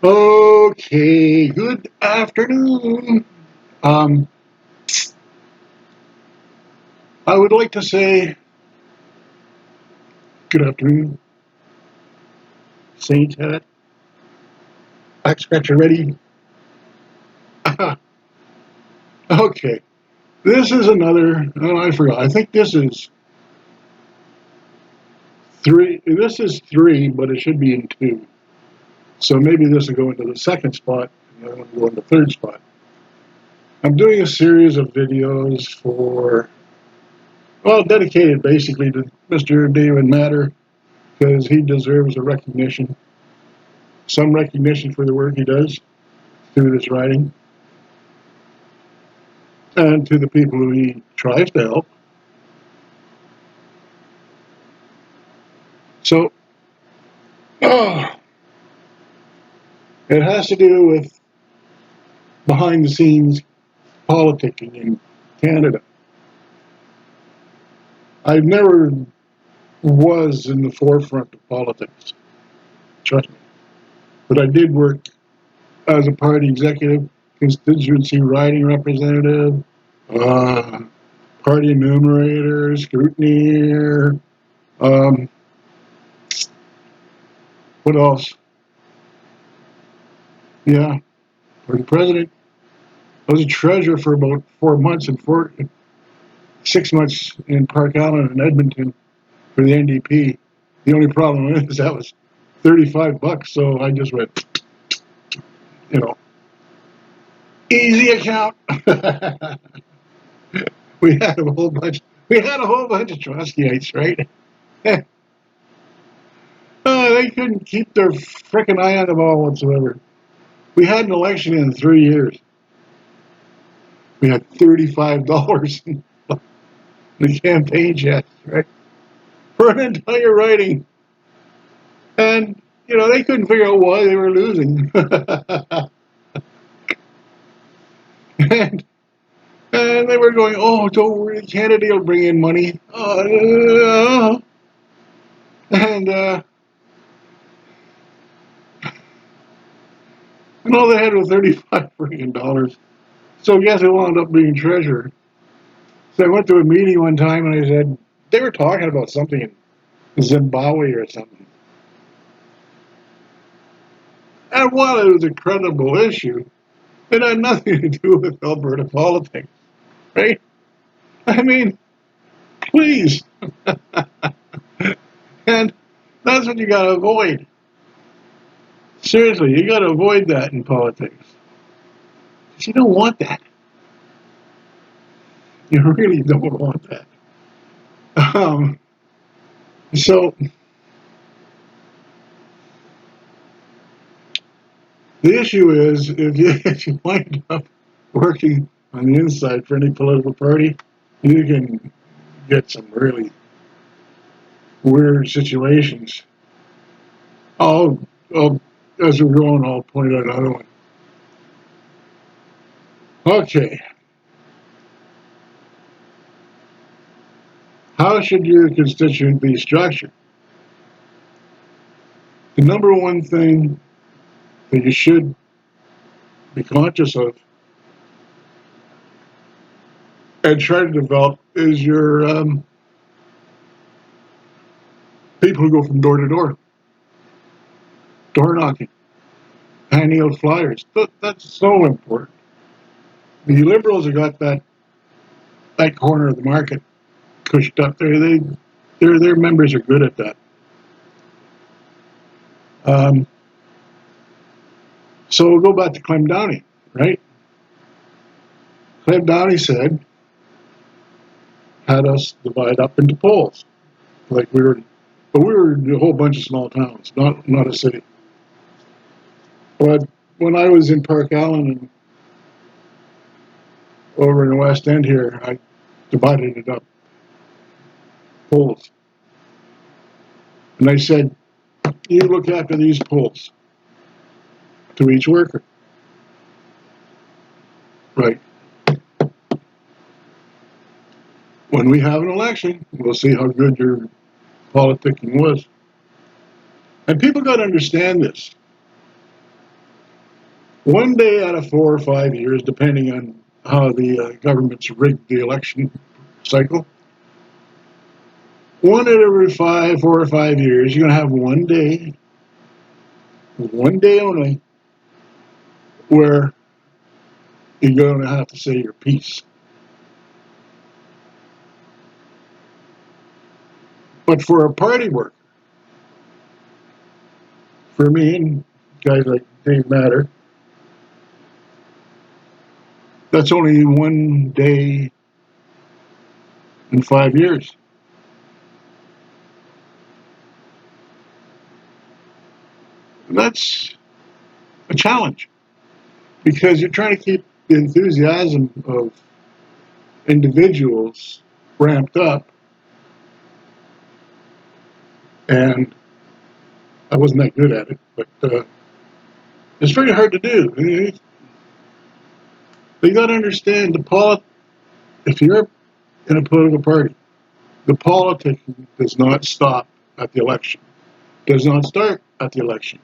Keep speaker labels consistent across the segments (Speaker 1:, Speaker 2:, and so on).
Speaker 1: Okay, good afternoon. Um, I would like to say good afternoon. Saint hat, back scratcher ready. Okay, this is another. Oh, I forgot. I think this is three. This is three, but it should be in two. So maybe this will go into the second spot, and then will go in the third spot. I'm doing a series of videos for, well, dedicated basically to Mr. David Matter because he deserves a recognition, some recognition for the work he does through this writing, and to the people who he tries to help. So, oh, it has to do with behind the scenes politicking in Canada. I never was in the forefront of politics, trust me, but I did work as a party executive, constituency riding representative, uh, party enumerator, scrutineer. Um, what else? Yeah, party president. I was a treasurer for about 4 months and 6 months in Park Island and Edmonton for the NDP. The only problem is that was $35, so I just went, you know, easy account. we had a whole bunch. We had a whole bunch of Trotskyites, right? They couldn't keep their frickin' eye on the ball whatsoever. We had an election in 3 years. We had $35 in the campaign chest, right? For an entire writing. And, they couldn't figure out why they were losing. and, and they were going, oh, don't worry, Canada will bring in money. And, and all they had was $35. So guess who wound up being treasurer? So I went to a meeting one time and I said, they were talking about something in Zimbabwe or something. And while it was a credible issue, it had nothing to do with Alberta politics, right? I mean, please. And that's what you got to avoid. Seriously, you got to avoid that in politics. You don't want that. You really don't want that. So the issue is, if you wind up working on the inside for any political party, you can get some really weird situations. I'll as we're going, I'll point out another one. Okay, how should your constituent be structured? The number one thing that you should be conscious of and try to develop is your people who go from door to door, door knocking, handing out flyers. That's so important. The Liberals have got that corner of the market pushed up there. Their members are good at that. Um, so we'll go back to Clem Downey, right? Clem Downey had us divide up into polls, like but we were a whole bunch of small towns, not a city. But when I was in Park Island and over in the West End here, I divided it up polls, and I said, "You look after these polls to each worker, right? When we have an election, we'll see how good your politicking was." And people got to understand this. One day out of 4 or 5 years, depending on how the government's rigged the election cycle, one out of every 4 or 5 years, you're going to have one day only, where you're going to have to say your piece. But for a party worker, for me and guys like Dave Matter, that's only one day in 5 years. That's a challenge because you're trying to keep the enthusiasm of individuals ramped up, and I wasn't that good at it, but it's very hard to do. You got to understand if you're in a political party, the politicking does not stop at the election, does not start at the election.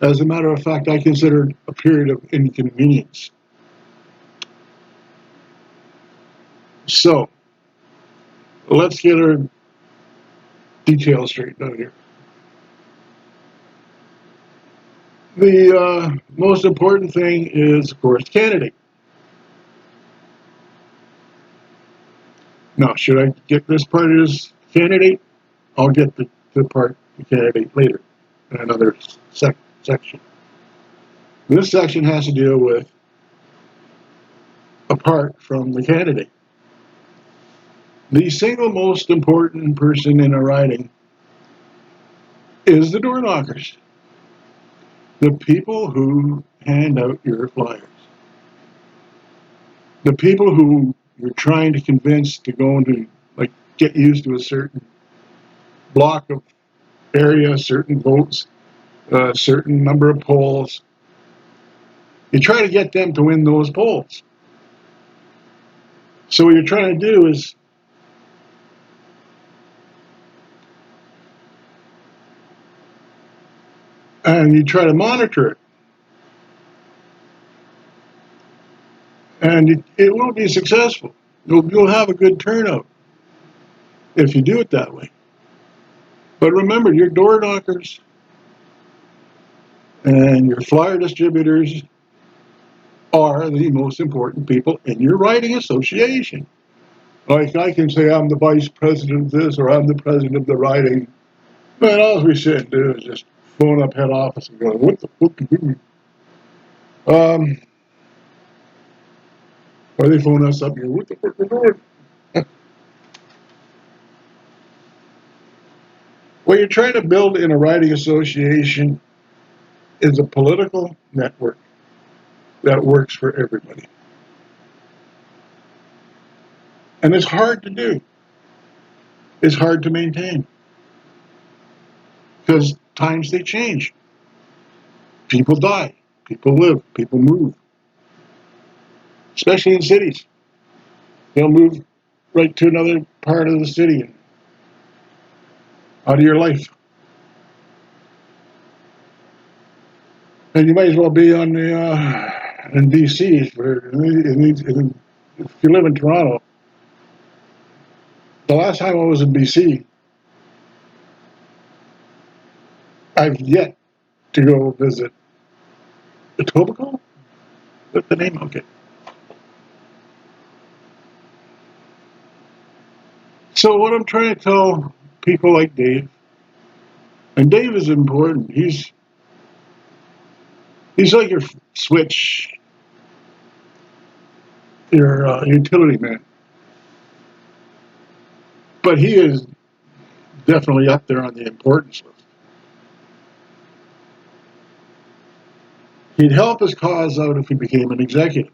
Speaker 1: As a matter of fact, I consider it a period of inconvenience. So let's get our details straightened out here. The most important thing is, of course, candidate. Now, should I get this part as candidate? I'll get the part the candidate later in another section. This section has to deal with apart from the candidate. The single most important person in a riding is the door knockers, the people who hand out your flyers, the people who you're trying to convince to go into, like, get used to a certain block of area, certain votes, a certain number of polls. You try to get them to win those polls. So what you're trying to do is and you try to monitor it. And it won't be successful. You'll have a good turnout if you do it that way. But remember, your door knockers and your flyer distributors are the most important people in your riding association. Like, I can say I'm the vice president of this or I'm the president of the riding. Man, all we sit and do is just phone up head office and go, what the fuck are you doing? Or they phone us up and go, what the fuck are you doing? What you're trying to build in a riding association is a political network that works for everybody. And it's hard to do. It's hard to maintain. Because times they change. People die. People live. People move. Especially in cities. They'll move right to another part of the city and out of your life. And you might as well be on the in BC. If you live in Toronto, the last time I was in BC, I've yet to go visit Etobicoke. Is that the name? Okay. So what I'm trying to tell people like Dave, and Dave is important. He's like your switch, your utility man. But he is definitely up there on the importance list. He'd help his cause out if he became an executive.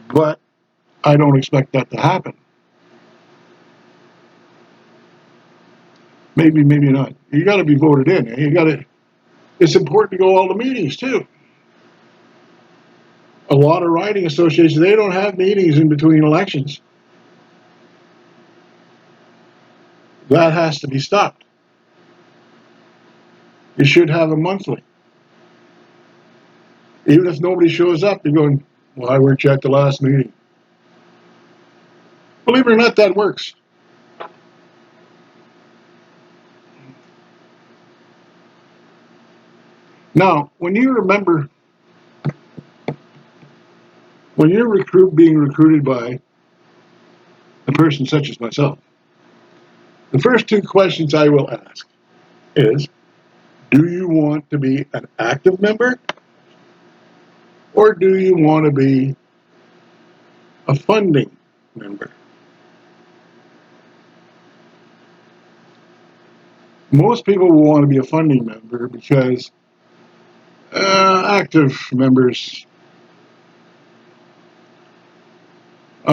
Speaker 1: But I don't expect that to happen. Maybe, maybe not. You got to be voted in. You got to. It's important to go to all the meetings too. A lot of riding associations, they don't have meetings in between elections. That has to be stopped. You should have a monthly. Even if nobody shows up, you're going, why weren't you at the last meeting? Believe it or not, that works. Now, when you're being recruited by a person such as myself, the first two questions I will ask is, do you want to be an active member, or do you want to be a funding member? Most people will want to be a funding member because active members, a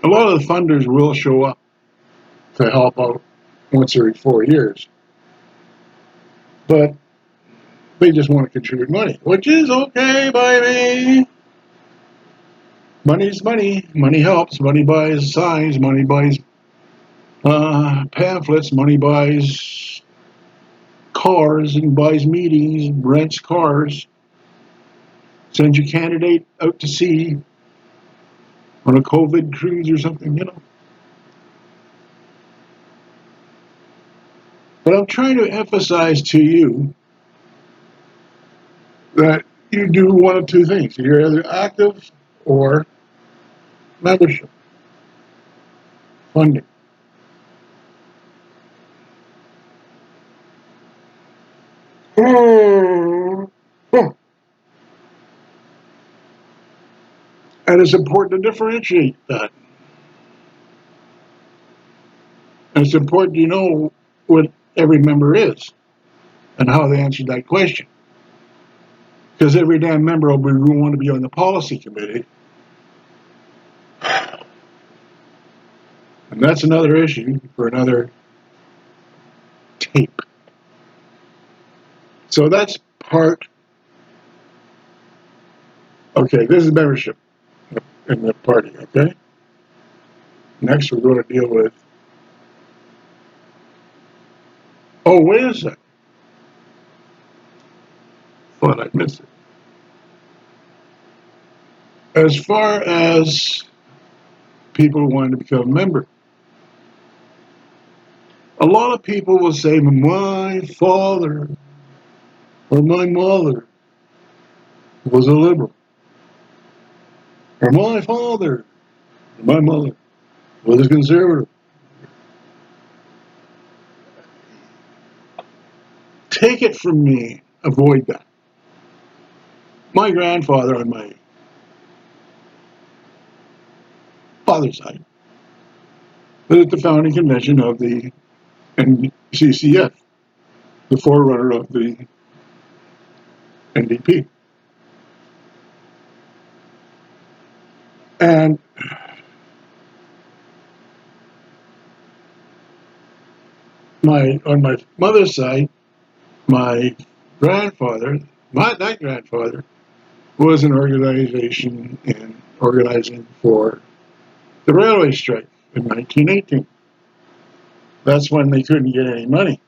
Speaker 1: lot of the funders will show up to help out once every 4 years, but they just want to contribute money, which is okay by me. Money's money. Money helps. Money buys signs. Money buys pamphlets. Money buys cars and buys meetings, rents cars, sends your candidate out to sea on a COVID cruise or something, But I'm trying to emphasize to you that you do one of two things. You're either active or membership, funding. And it's important to differentiate that. And it's important you know what every member is and how they answered that question. Because every damn member will want to be on the policy committee. And that's another issue for another tape. So that's part. Okay, this is membership in the party, okay? Next, we're going to deal with. Oh, wait a second. Thought I missed it. As far as people wanting to become a member, a lot of people will say, my father or my mother was a liberal, or my father or my mother was a conservative. Take it from me, avoid that. My grandfather on my father's side was at the founding convention of the NCCF, the forerunner of the NDP. And on my mother's side, my grandfather, that grandfather, was an organization in organizing for the railway strike in 1918. That's when they couldn't get any money.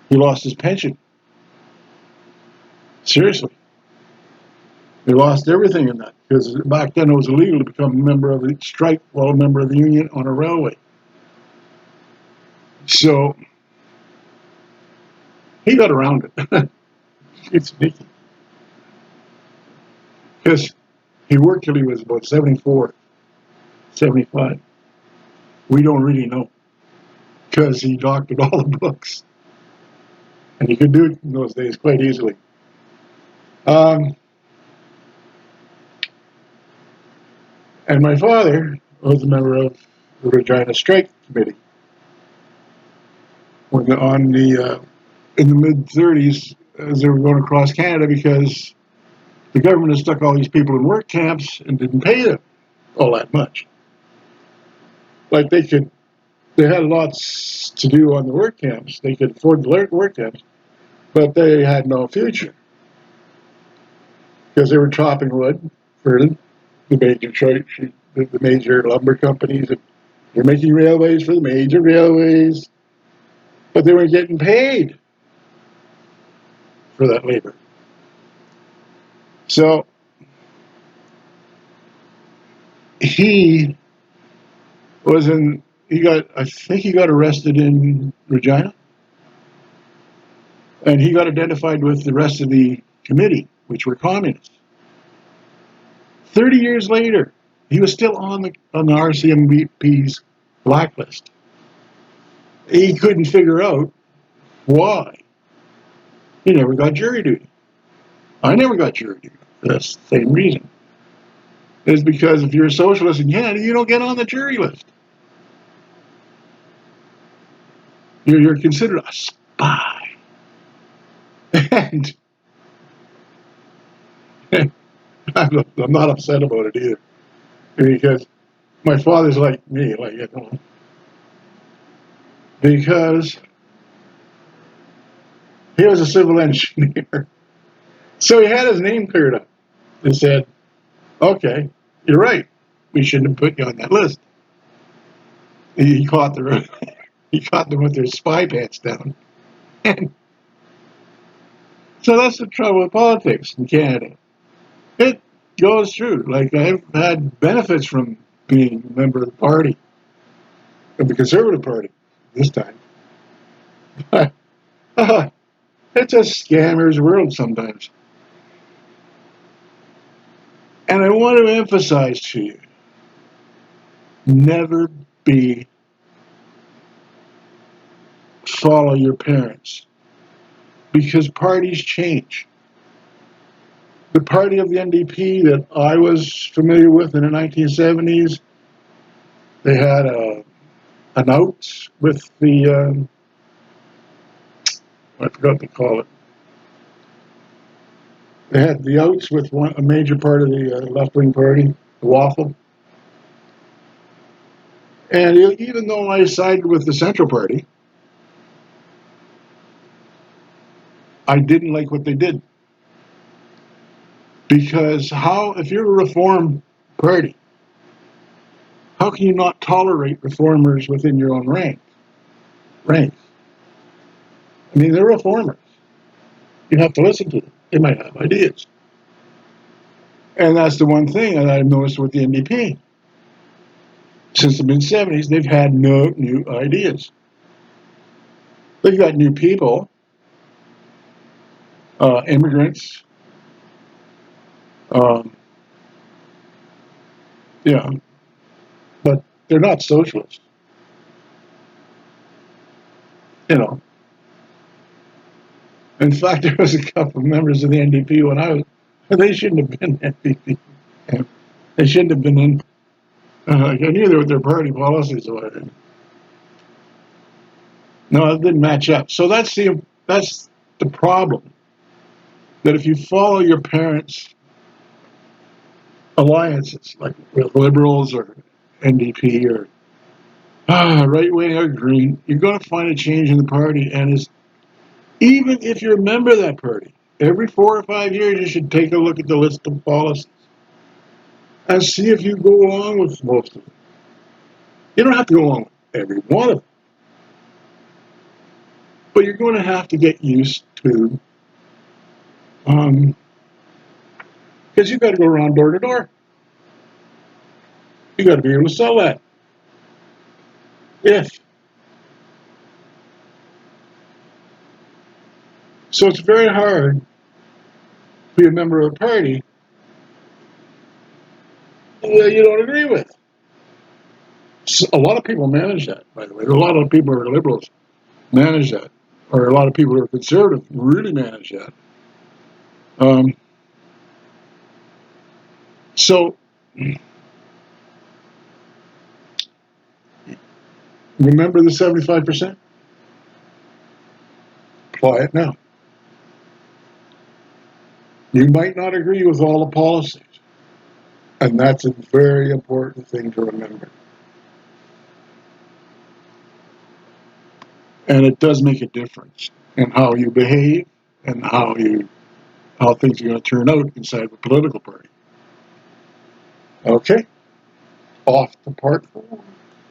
Speaker 1: He lost his pension. Seriously. They lost everything in that, because back then it was illegal to become a member of the strike while a member of the union on a railway. So he got around it. It's sneaky. Because he worked till he was about 74, 75. We don't really know, because he doctored all the books. And he could do it in those days quite easily. And my father was a member of the Regina Strike Committee. In the mid-30s, as they were going across Canada, because the government had stuck all these people in work camps and didn't pay them all that much. Like they had lots to do on the work camps. They could afford the work camps, but they had no future, because they were chopping wood for the major lumber companies. And they're making railways for the major railways. but they weren't getting paid for that labor. So he was in, I think he got arrested in Regina, and he got identified with the rest of the committee, which were communists. 30 years later, he was still on the RCMP's blacklist. He couldn't figure out why. He never got jury duty. I never got jury duty. That's the same reason. It's because if you're a socialist in Canada, you don't get on the jury list. You're considered a spy. And I'm not upset about it either. Because my father's like me, because he was a civil engineer. So he had his name cleared up and said, okay, you're right. We shouldn't have put you on that list. He caught them with their spy pants down. And so that's the trouble with politics in Canada. It goes through. Like, I've had benefits from being a member of the party, of the Conservative Party this time. It's a scammer's world sometimes. And I want to emphasize to you, never follow your parents, because parties change. The party of the NDP that I was familiar with in the 1970s, they had an out with the, I forgot to call it. They had the outs with a major part of the left-wing party, the Waffle. And even though I sided with the Central Party, I didn't like what they did. Because if you're a reform party, how can you not tolerate reformers within your own ranks? I mean, they're reformers. You have to listen to them. They might have ideas. And that's the one thing that I've noticed with the NDP. Since the mid-70s, they've had no new ideas. They've got new people, immigrants, yeah, but they're not socialists. You know. In fact, there was a couple of members of the NDP they shouldn't have been NDP. They shouldn't have been in. I knew their party policies were. No, it didn't match up. So that's the problem. That if you follow your parents' alliances, like with liberals or NDP or right wing or green, you're going to find a change in the party. And even if you're a member of that party, every 4 or 5 years you should take a look at the list of policies and see if you go along with most of them. You don't have to go along with every one of them, but you're going to have to get used to, because you've got to go around door to door. You got to be able to sell that. So it's very hard to be a member of a party that you don't agree with. So a lot of people manage that, by the way. A lot of people who are liberals manage that, or a lot of people who are conservative really manage that. So remember the 75%? Apply it now. You might not agree with all the policies, and that's a very important thing to remember. And it does make a difference in how you behave and how things are going to turn out inside the political party. Okay, off to part 4.